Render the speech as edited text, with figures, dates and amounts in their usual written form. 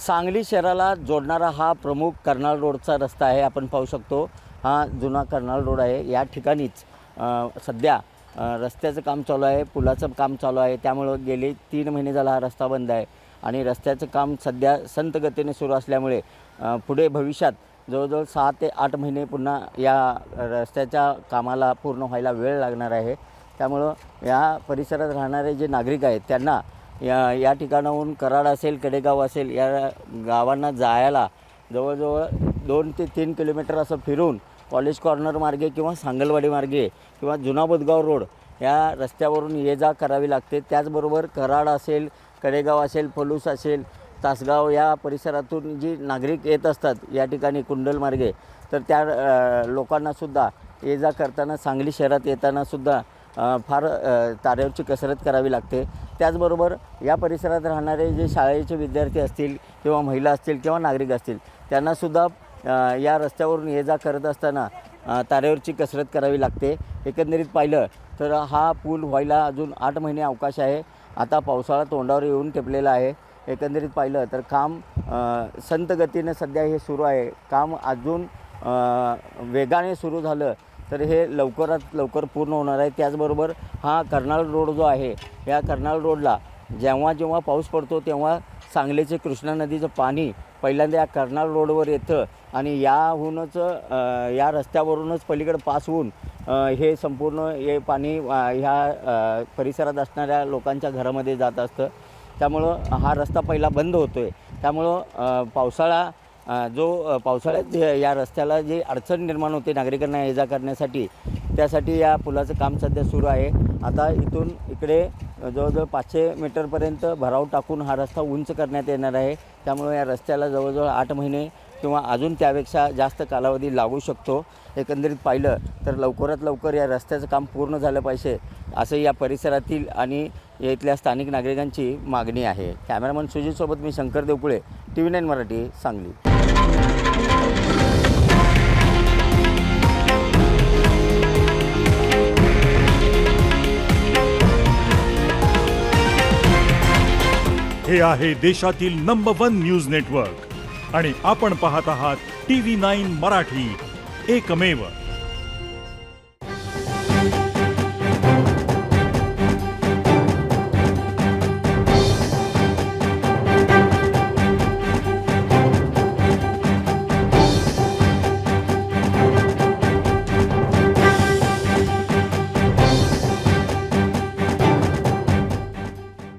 सांगली शहराला जोडणारा हा प्रमुख कर्नाळ रोडचा रस्ता आहे। आपण पाहू शकतो हा जुना कर्नाळ रोड आहे। या ठिकाणीच सध्या रस्त्याचं काम चालू आहे, पुलाचं काम चालू आहे। त्यामुळे गेले 3 महिने झाला हा रस्ता बंद आहे आणि रस्त्याचं काम सध्या संत गतीने सुरू असल्यामुळे पुढे भविष्यात जवळजवळ 6 ते 8 महिने पुन्हा या रस्त्याच्या कामाला पूर्ण व्हायला वेळ लागणार आहे। त्यामुळे या परिसरात राहणारे जे नागरिक आहेत त्यांना या ठिकाणाहून कराड असेल, कडेगाव असेल या गावांना जायला जवळजवळ 2 ते 3 किलोमीटर असं फिरून कॉलेज कॉर्नर मार्गे किंवा सांगलवाडी मार्गे किंवा जुना बुधगाव रोड या रस्त्यावरून ये जा करावी लागते। त्याचबरोबर कराड असेल, कडेगाव असेल, पलूस असेल, तासगाव या परिसरातून जी नागरिक येत असतात या ठिकाणी कुंडल मार्गे, तर त्या लोकांनासुद्धा ये जा करताना सांगली शहरात येतानासुद्धा फार तारेवरची कसरत करावी लागते। त्याचबरोबर या परिसरात राहणारे जे शाळेचे विद्यार्थी असतील किंवा महिला असतील किंवा नागरिक असतील त्यांनासुद्धा या रस्त्यावरून ये जा करत असताना तारेवरची कसरत करावी लागते। एकंदरीत पाहिलं तर हा पूल व्हायला अजून 8 महिने अवकाश आहे। आता पावसाळा तोंडावर येऊन ठेपलेला आहे। एकंदरीत पाहिलं तर काम संत गतीने सध्या हे सुरू आहे। काम अजून वेगाने सुरू झालं तर हे लवकरात लवकर पूर्ण होणार आहे। त्याचबरोबर हा कर्नाळ रोड जो आहे या कर्नाळ रोडला जेव्हा जेव्हा पाऊस पडतो तेव्हा सांगलीचे कृष्णा नदीचं पाणी पहिल्यांदा या कर्नाळ रोडवर येतं आणि याहूनच या रस्त्यावरूनच पलीकडे पास होऊन हे संपूर्ण हे पाणी ह्या परिसरात असणाऱ्या लोकांच्या घरामध्ये जात असतं। त्यामुळं हा रस्ता पहिला बंद होतो आहे। त्यामुळं पावसाळ्यात या रस्त्याला जी अडचण निर्माण होते नागरिकांना ये जा करण्यासाठी, त्यासाठी या पुलाचं काम सध्या सुरू आहे। आता इथून इकडे जवळजवळ 500 मीटरपर्यंत भराव टाकून हा रस्ता उंच करण्यात येणार आहे। त्यामुळे या रस्त्याला जवळजवळ 8 महिने किंवा अजून त्यापेक्षा जास्त कालावधी लागू शकतो। एकंदरीत पाहिलं तर लवकरात लवकर या रस्त्याचं काम पूर्ण झालं पाहिजे असं या परिसरातील आणि इथल्या स्थानिक नागरिकांची मागणी आहे। कॅमेरामन सुजितसोबत मी शंकर देवकुळे, TV9 मराठी, सांगली। हे आहे देशातील नंबर 1 न्यूज नेटवर्क आणि आपण पाहत आहात TV9 मराठी, एकमेव।